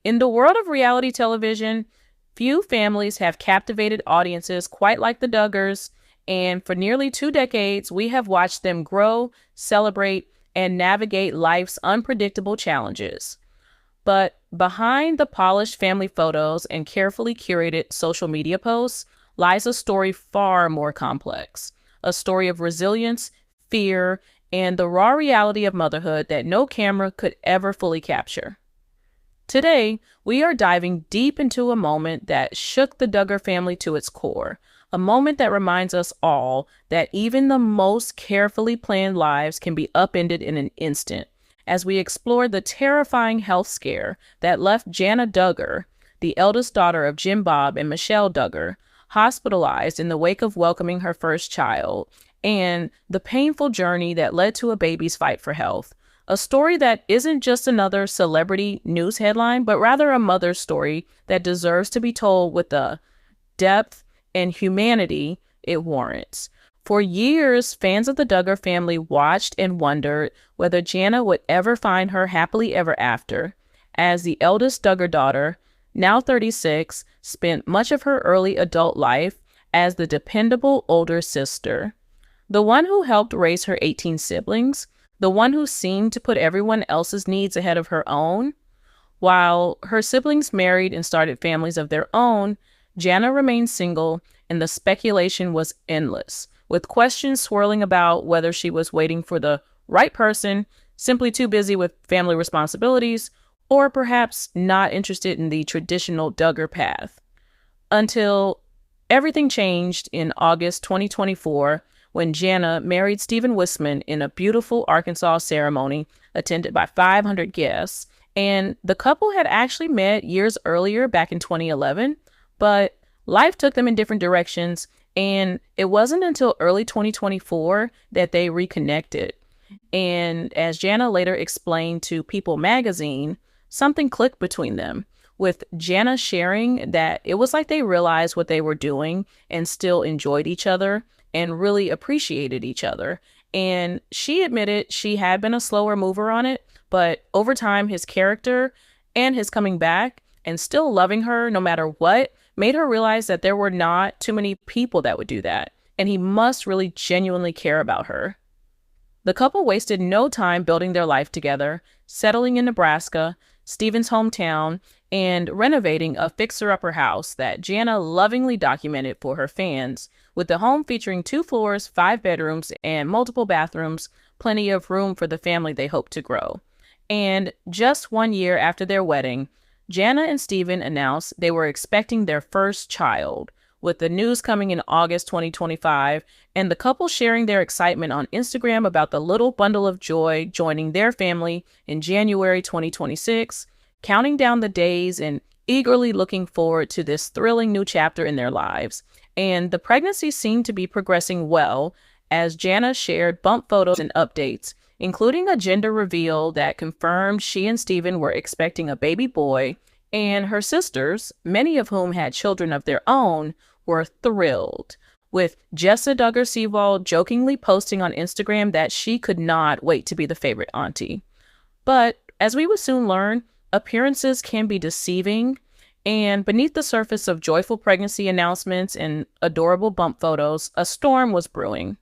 In the world of reality television, few families have captivated audiences quite like the Duggars, and for nearly 2 decades, we have watched them grow, celebrate, and navigate life's unpredictable challenges. But behind the polished family photos and carefully curated social media posts lies a story far more complex, a story of resilience, fear, and the raw reality of motherhood that no camera could ever fully capture. Today, we are diving deep into a moment that shook the Duggar family to its core, a moment that reminds us all that even the most carefully planned lives can be upended in an instant, as we explore the terrifying health scare that left Jana Duggar, the eldest daughter of Jim Bob and Michelle Duggar, hospitalized in the wake of welcoming her first child, and the painful journey that led to a baby's fight for health. A story that isn't just another celebrity news headline, but rather a mother's story that deserves to be told with the depth and humanity it warrants. For years, fans of the Duggar family watched and wondered whether Jana would ever find her happily ever after, as the eldest Duggar daughter, now 36, spent much of her early adult life as the dependable older sister. The one who helped raise her 18 siblings, the one who seemed to put everyone else's needs ahead of her own. While her siblings married and started families of their own, Jana remained single, and the speculation was endless, with questions swirling about whether she was waiting for the right person, simply too busy with family responsibilities, or perhaps not interested in the traditional Duggar path. Until everything changed in August 2024, when Jana married Stephen Wisman in a beautiful Arkansas ceremony attended by 500 guests. And the couple had actually met years earlier, back in 2011, but life took them in different directions, and it wasn't until early 2024 that they reconnected. And as Jana later explained to People magazine, something clicked between them, with Jana sharing that it was like they realized what they were doing and still enjoyed each other and really appreciated each other. And she admitted she had been a slower mover on it, but over time, his character and his coming back and still loving her no matter what made her realize that there were not too many people that would do that, and he must really genuinely care about her. The couple wasted no time building their life together, settling in Nebraska, Stephen's hometown, and renovating a fixer-upper house that Jana lovingly documented for her fans, with the home featuring 2 floors, 5 bedrooms, and multiple bathrooms, plenty of room for the family they hope to grow. And just 1 year after their wedding, Jana and Stephen announced they were expecting their first child, with the news coming in August 2025, and the couple sharing their excitement on Instagram about the little bundle of joy joining their family in January 2026, counting down the days and eagerly looking forward to this thrilling new chapter in their lives. And the pregnancy seemed to be progressing well, as Jana shared bump photos and updates, including a gender reveal that confirmed she and Stephen were expecting a baby boy, and her sisters, many of whom had children of their own, were thrilled, with Jessa Duggar-Seawald jokingly posting on Instagram that she could not wait to be the favorite auntie. But as we would soon learn, appearances can be deceiving, and beneath the surface of joyful pregnancy announcements and adorable bump photos, a storm was brewing.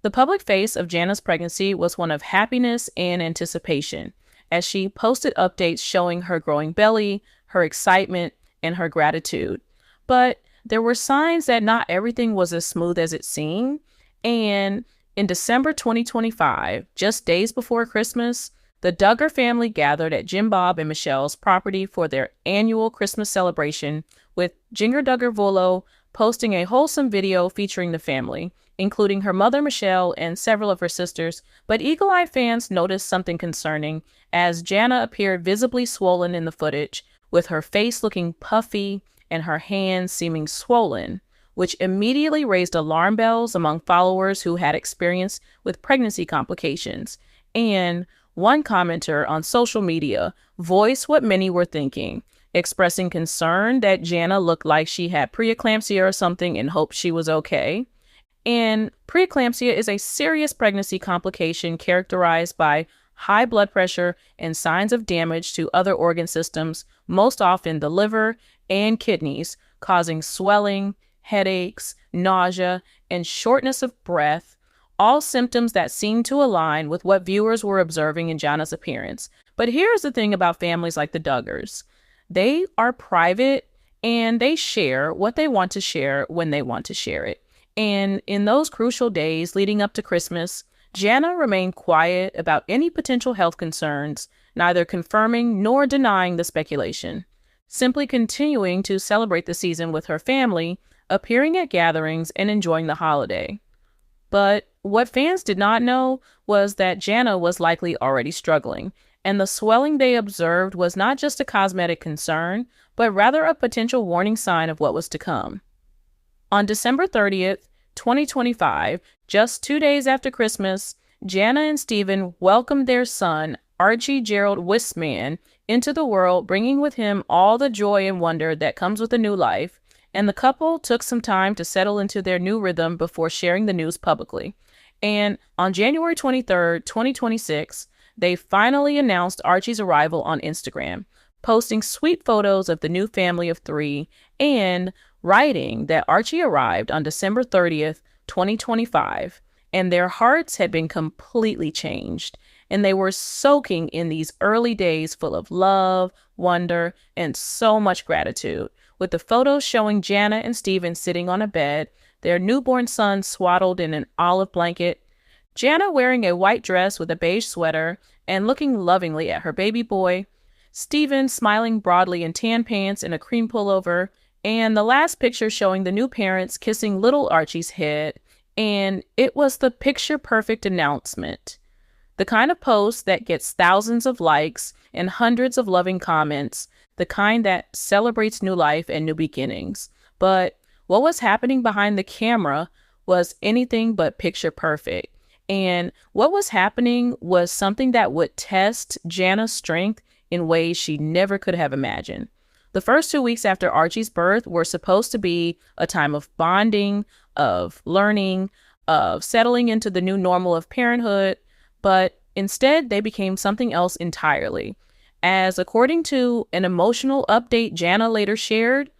The public face of Jana's pregnancy was one of happiness and anticipation, as she posted updates showing her growing belly, her excitement, and her gratitude. But there were signs that not everything was as smooth as it seemed, and in December 2025, just days before Christmas, the Duggar family gathered at Jim Bob and Michelle's property for their annual Christmas celebration, with Jinger Duggar-Volo posting a wholesome video featuring the family, including her mother Michelle and several of her sisters. But eagle-eyed fans noticed something concerning, as Jana appeared visibly swollen in the footage, with her face looking puffy and her hands seeming swollen, which immediately raised alarm bells among followers who had experience with pregnancy complications. And one commenter on social media voiced what many were thinking, expressing concern that Jana looked like she had preeclampsia or something and hoped she was okay. And preeclampsia is a serious pregnancy complication characterized by high blood pressure, and signs of damage to other organ systems, most often the liver and kidneys, causing swelling, headaches, nausea, and shortness of breath, all symptoms that seem to align with what viewers were observing in Jana's appearance. But here's the thing about families like the Duggars. They are private and they share what they want to share when they want to share it. And in those crucial days leading up to Christmas, Jana remained quiet about any potential health concerns, neither confirming nor denying the speculation, simply continuing to celebrate the season with her family, appearing at gatherings, and enjoying the holiday. But what fans did not know was that Jana was likely already struggling, and the swelling they observed was not just a cosmetic concern, but rather a potential warning sign of what was to come. On December 30th, 2025, just 2 days after Christmas, Jana and Stephen welcomed their son, Archie Gerald Wistman, into the world, bringing with him all the joy and wonder that comes with a new life, and the couple took some time to settle into their new rhythm before sharing the news publicly. And on January 23rd, 2026, they finally announced Archie's arrival on Instagram, posting sweet photos of the new family of 3 and writing that Archie arrived on December 30th, 2025, and their hearts had been completely changed, and they were soaking in these early days full of love, wonder, and so much gratitude, with the photos showing Jana and Stephen sitting on a bed, their newborn son swaddled in an olive blanket, Jana wearing a white dress with a beige sweater and looking lovingly at her baby boy, Stephen smiling broadly in tan pants and a cream pullover, and the last picture showing the new parents kissing little Archie's head, and it was the picture-perfect announcement. The kind of post that gets thousands of likes and hundreds of loving comments, the kind that celebrates new life and new beginnings. But what was happening behind the camera was anything but picture perfect. And what was happening was something that would test Jana's strength in ways she never could have imagined. The first 2 weeks after Archie's birth were supposed to be a time of bonding, of learning, of settling into the new normal of parenthood, but instead they became something else entirely. As according to an emotional update Jana later shared,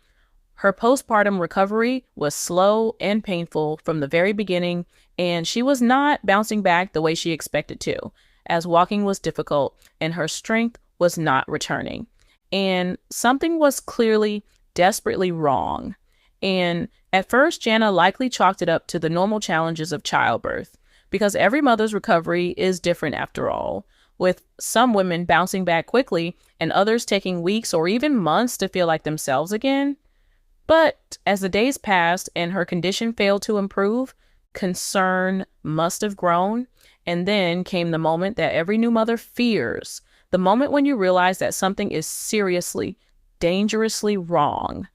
her postpartum recovery was slow and painful from the very beginning, and she was not bouncing back the way she expected to, as walking was difficult and her strength was not returning. And something was clearly desperately wrong. And at first, Jana likely chalked it up to the normal challenges of childbirth, because every mother's recovery is different after all, with some women bouncing back quickly and others taking weeks or even months to feel like themselves again. But as the days passed and her condition failed to improve, concern must have grown. And then came the moment that every new mother fears, the moment when you realize that something is seriously, dangerously wrong.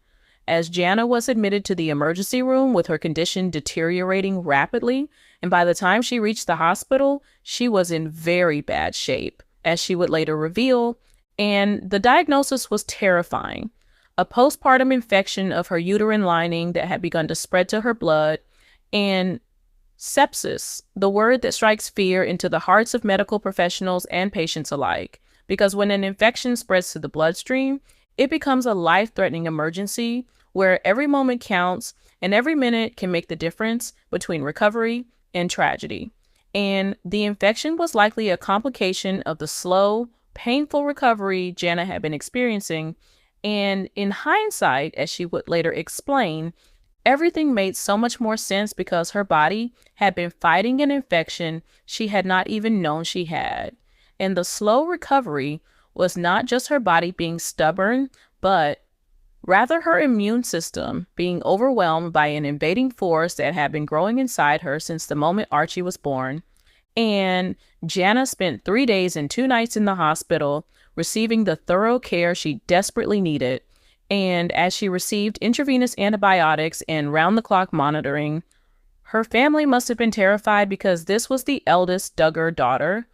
As Jana was admitted to the emergency room with her condition deteriorating rapidly, and by the time she reached the hospital, she was in very bad shape, as she would later reveal, and the diagnosis was terrifying. A postpartum infection of her uterine lining that had begun to spread to her blood, and sepsis, the word that strikes fear into the hearts of medical professionals and patients alike, because when an infection spreads to the bloodstream, it becomes a life-threatening emergency where every moment counts and every minute can make the difference between recovery and tragedy. And the infection was likely a complication of the slow, painful recovery Jana had been experiencing. And in hindsight, as she would later explain, everything made so much more sense because her body had been fighting an infection she had not even known she had. And the slow recovery was not just her body being stubborn, but rather her immune system being overwhelmed by an invading force that had been growing inside her since the moment Archie was born. And Jana spent 3 days and 2 nights in the hospital, receiving the thorough care she desperately needed. And as she received intravenous antibiotics and round-the-clock monitoring, her family must have been terrified because this was the eldest Duggar daughter,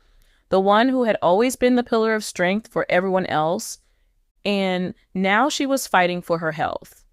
the one who had always been the pillar of strength for everyone else, and now she was fighting for her health.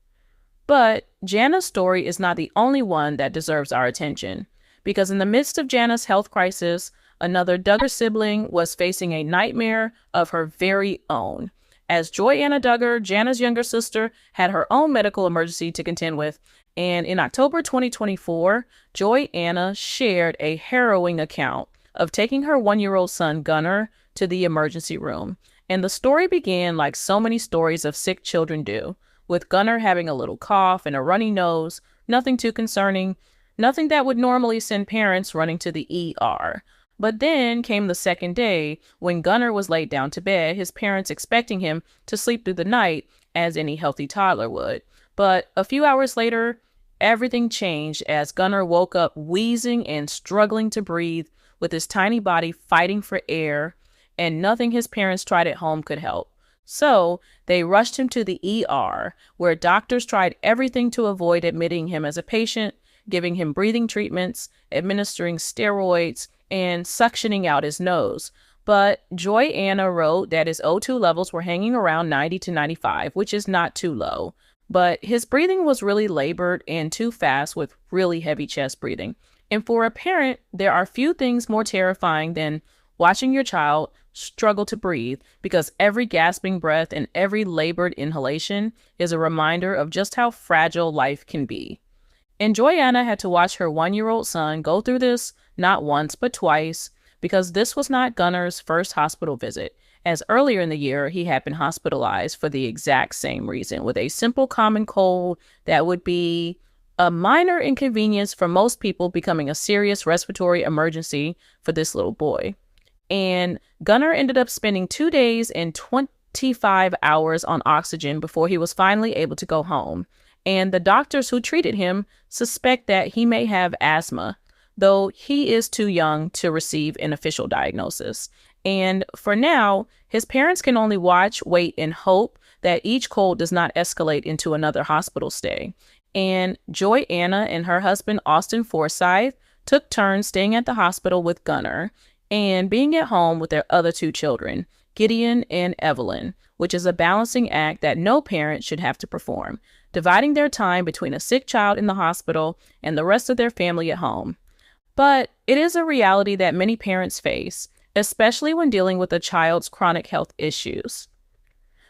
But Jana's story is not the only one that deserves our attention, because in the midst of Jana's health crisis, another Duggar sibling was facing a nightmare of her very own, as Joy-Anna Duggar, Jana's younger sister, had her own medical emergency to contend with. And in October 2024, Joy-Anna shared a harrowing account of taking her 1-year-old son, Gunnar, to the emergency room. And the story began like so many stories of sick children do, with Gunnar having a little cough and a runny nose, nothing too concerning, nothing that would normally send parents running to the ER. But then came the second day when Gunnar was laid down to bed, his parents expecting him to sleep through the night as any healthy toddler would. But a few hours later, everything changed as Gunnar woke up wheezing and struggling to breathe, with his tiny body fighting for air, and nothing his parents tried at home could help. So they rushed him to the ER, where doctors tried everything to avoid admitting him as a patient, giving him breathing treatments, administering steroids, and suctioning out his nose. But Joy-Anna wrote that his O2 levels were hanging around 90 to 95, which is not too low. But his breathing was really labored and too fast, with really heavy chest breathing. And for a parent, there are few things more terrifying than watching your child struggle to breathe, because every gasping breath and every labored inhalation is a reminder of just how fragile life can be. And Joy-Anna had to watch her 1-year-old son go through this not once but twice, because this was not Gunnar's first hospital visit, as earlier in the year he had been hospitalized for the exact same reason, with a simple common cold that would be a minor inconvenience for most people becoming a serious respiratory emergency for this little boy. And Gunnar ended up spending 2 days and 25 hours on oxygen before he was finally able to go home. And the doctors who treated him suspect that he may have asthma, though he is too young to receive an official diagnosis. And for now, his parents can only watch, wait, and hope that each cold does not escalate into another hospital stay. And Joy-Anna and her husband, Austin Forsyth, took turns staying at the hospital with Gunnar and being at home with their other 2 children, Gideon and Evelyn, which is a balancing act that no parent should have to perform, dividing their time between a sick child in the hospital and the rest of their family at home. But it is a reality that many parents face, especially when dealing with a child's chronic health issues.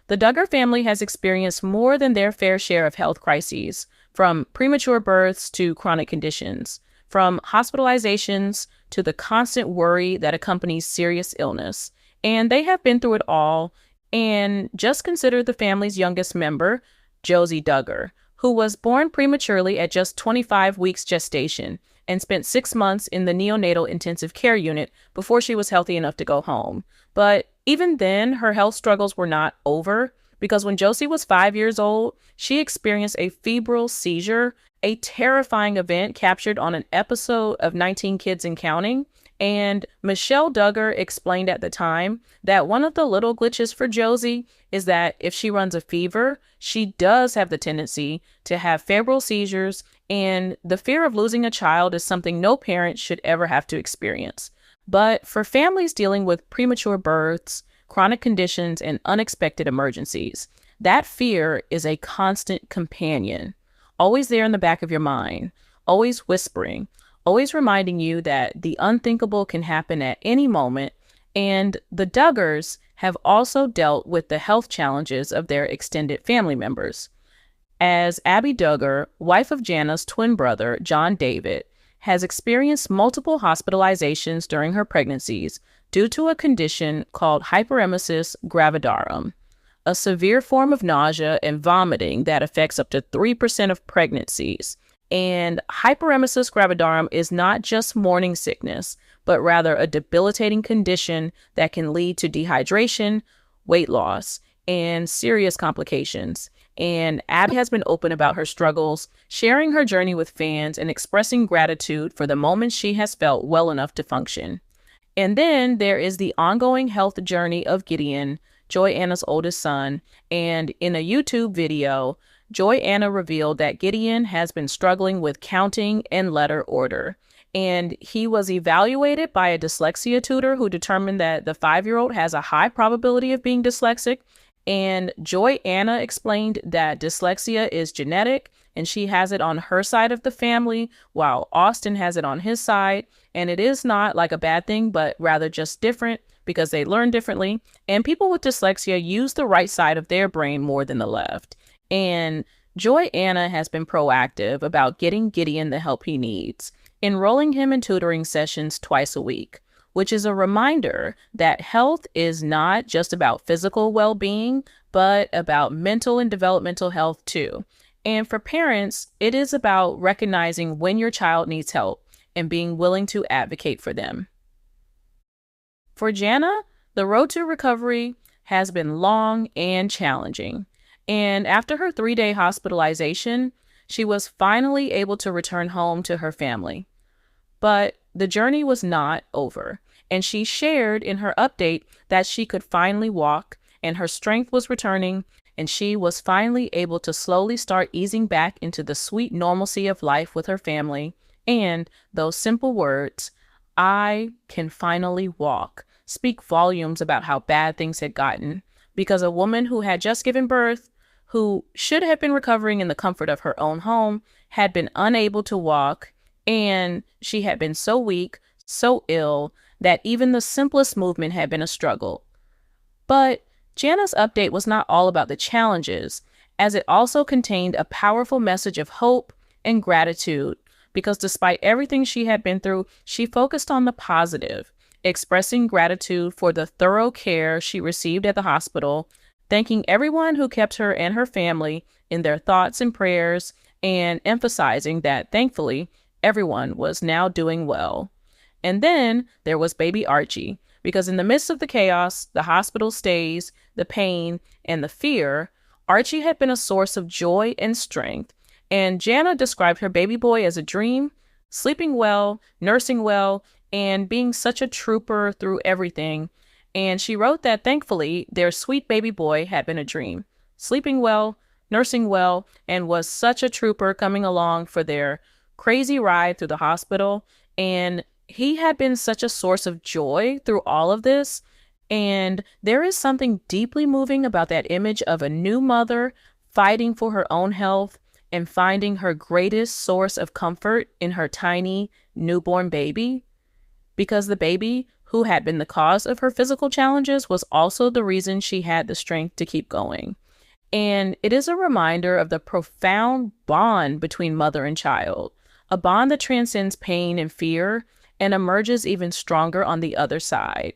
The Duggar family has experienced more than their fair share of health crises, from premature births to chronic conditions, from hospitalizations to the constant worry that accompanies serious illness. And they have been through it all. And just consider the family's youngest member, Josie Duggar, who was born prematurely at just 25 weeks gestation and spent 6 months in the neonatal intensive care unit before she was healthy enough to go home. But even then, her health struggles were not over, because when Josie was 5 years old, she experienced a febrile seizure, a terrifying event captured on an episode of 19 Kids and Counting. And Michelle Duggar explained at the time that one of the little glitches for Josie is that if she runs a fever, she does have the tendency to have febrile seizures, and the fear of losing a child is something no parent should ever have to experience. But for families dealing with premature births, chronic conditions, and unexpected emergencies, that fear is a constant companion, always there in the back of your mind, always whispering, always reminding you that the unthinkable can happen at any moment. And the Duggars have also dealt with the health challenges of their extended family members, as Abby Duggar, wife of Jana's twin brother, John David, has experienced multiple hospitalizations during her pregnancies due to a condition called hyperemesis gravidarum, a severe form of nausea and vomiting that affects up to 3% of pregnancies. And hyperemesis gravidarum is not just morning sickness, but rather a debilitating condition that can lead to dehydration, weight loss, and serious complications. And Abby has been open about her struggles, sharing her journey with fans and expressing gratitude for the moments she has felt well enough to function. And then there is the ongoing health journey of Gideon, Joy-Anna's oldest son. And in a YouTube video, Joy-Anna revealed that Gideon has been struggling with counting and letter order. And he was evaluated by a dyslexia tutor who determined that the 5-year-old has a high probability of being dyslexic. And Joy-Anna explained that dyslexia is genetic and she has it on her side of the family, while Austin has it on his side. And it is not like a bad thing, but rather just different because they learn differently. And people with dyslexia use the right side of their brain more than the left. And Joy-Anna has been proactive about getting Gideon the help he needs, enrolling him in tutoring sessions twice a week, which is a reminder that health is not just about physical well-being, but about mental and developmental health too. And for parents, it is about recognizing when your child needs help and being willing to advocate for them. For Jana, the road to recovery has been long and challenging. And after her 3-day hospitalization, she was finally able to return home to her family. But the journey was not over, and she shared in her update that she could finally walk, and her strength was returning, and she was finally able to slowly start easing back into the sweet normalcy of life with her family. And those simple words, "I can finally walk," speak volumes about how bad things had gotten, because a woman who had just given birth, who should have been recovering in the comfort of her own home, had been unable to walk, and she had been so weak, so ill, that even the simplest movement had been a struggle. But Jana's update was not all about the challenges, as it also contained a powerful message of hope and gratitude, because despite everything she had been through, she focused on the positive, expressing gratitude for the thorough care she received at the hospital, thanking everyone who kept her and her family in their thoughts and prayers, and emphasizing that, thankfully, everyone was now doing well. And then there was baby Archie, because in the midst of the chaos, the hospital stays, the pain, and the fear, Archie had been a source of joy and strength. And Jana described her baby boy as a dream, sleeping well, nursing well, and being such a trooper through everything. And she wrote that thankfully, their sweet baby boy had been a dream, sleeping well, nursing well, and was such a trooper coming along for their crazy ride through the hospital. And he had been such a source of joy through all of this. And there is something deeply moving about that image of a new mother fighting for her own health and finding her greatest source of comfort in her tiny newborn baby. Because the baby, who had been the cause of her physical challenges, was also the reason she had the strength to keep going. And it is a reminder of the profound bond between mother and child, a bond that transcends pain and fear and emerges even stronger on the other side.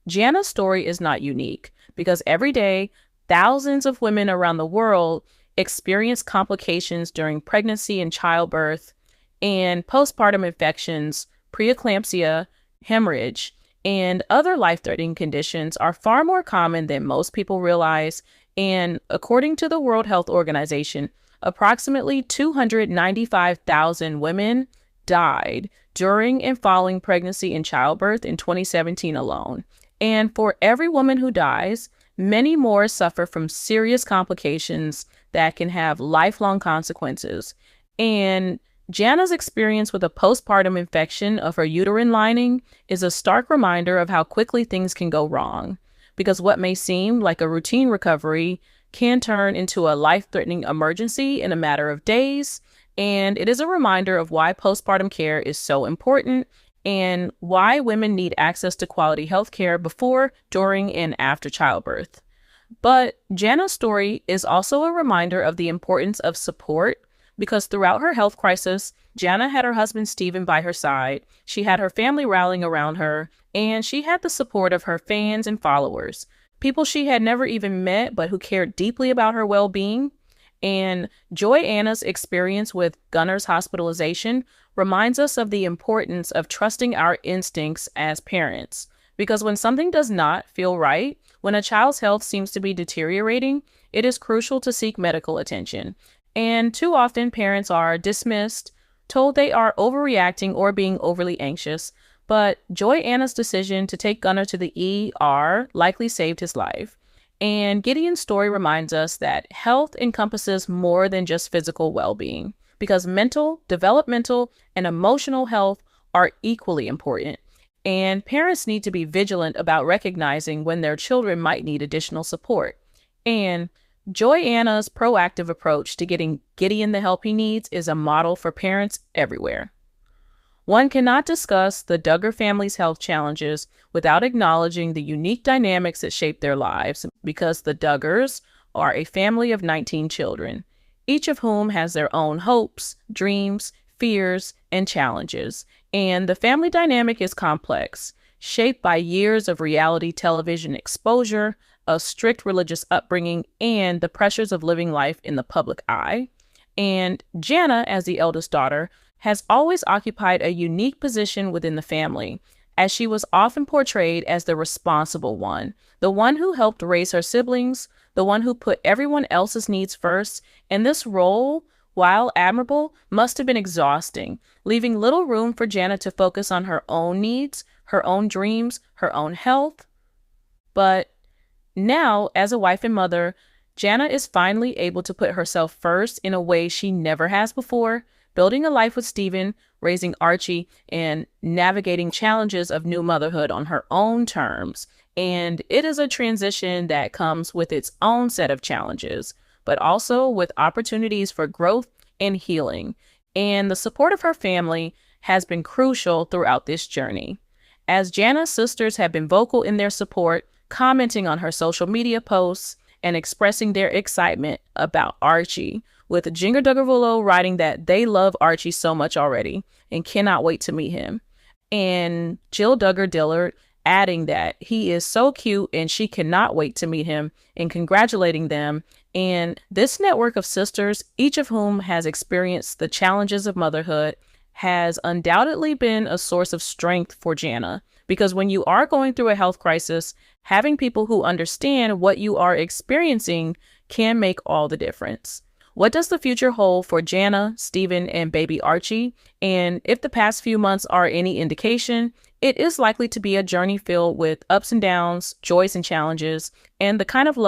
Jana's story is not unique, because every day, thousands of women around the world experience complications during pregnancy and childbirth, and postpartum infections, preeclampsia, hemorrhage, and other life-threatening conditions are far more common than most people realize. And according to the World Health Organization, approximately 295,000 women died during and following pregnancy and childbirth in 2017 alone. And for every woman who dies, many more suffer from serious complications that can have lifelong consequences. And Jana's experience with a postpartum infection of her uterine lining is a stark reminder of how quickly things can go wrong, because what may seem like a routine recovery can turn into a life-threatening emergency in a matter of days. And it is a reminder of why postpartum care is so important and why women need access to quality health care before, during, and after childbirth. But Jana's story is also a reminder of the importance of support, because throughout her health crisis, Jana had her husband Stephen by her side, she had her family rallying around her, and she had the support of her fans and followers, people she had never even met but who cared deeply about her well-being. And Joy-Anna's experience with Gunnar's hospitalization reminds us of the importance of trusting our instincts as parents. Because when something does not feel right, when a child's health seems to be deteriorating, it is crucial to seek medical attention. And too often parents are dismissed, told they are overreacting or being overly anxious. But Joy-Anna's decision to take Gunnar to the ER likely saved his life. And Gideon's story reminds us that health encompasses more than just physical well-being, because mental, developmental, and emotional health are equally important. And parents need to be vigilant about recognizing when their children might need additional support. And Joy-Anna's proactive approach to getting Gideon the help he needs is a model for parents everywhere. One cannot discuss the Duggar family's health challenges without acknowledging the unique dynamics that shape their lives, because the Duggars are a family of 19 children, each of whom has their own hopes, dreams, fears, and challenges. And the family dynamic is complex, shaped by years of reality television exposure, a strict religious upbringing, and the pressures of living life in the public eye. And Jana, as the eldest daughter, has always occupied a unique position within the family, as she was often portrayed as the responsible one, the one who helped raise her siblings, the one who put everyone else's needs first. And this role, while admirable, must have been exhausting, leaving little room for Jana to focus on her own needs, her own dreams, her own health. But now, as a wife and mother, Jana is finally able to put herself first in a way she never has before, building a life with Stephen, raising Archie, and navigating challenges of new motherhood on her own terms. And it is a transition that comes with its own set of challenges, but also with opportunities for growth and healing. And the support of her family has been crucial throughout this journey. As Jana's sisters have been vocal in their support, commenting on her social media posts, and expressing their excitement about Archie, with Jana Duggar writing that they love Archie so much already and cannot wait to meet him. And Jill Duggar-Dillard adding that he is so cute and she cannot wait to meet him, and congratulating them. And this network of sisters, each of whom has experienced the challenges of motherhood, has undoubtedly been a source of strength for Jana, because when you are going through a health crisis, having people who understand what you are experiencing can make all the difference. What does the future hold for Jana, Stephen, and baby Archie? And if the past few months are any indication, it is likely to be a journey filled with ups and downs, joys and challenges, and the kind of love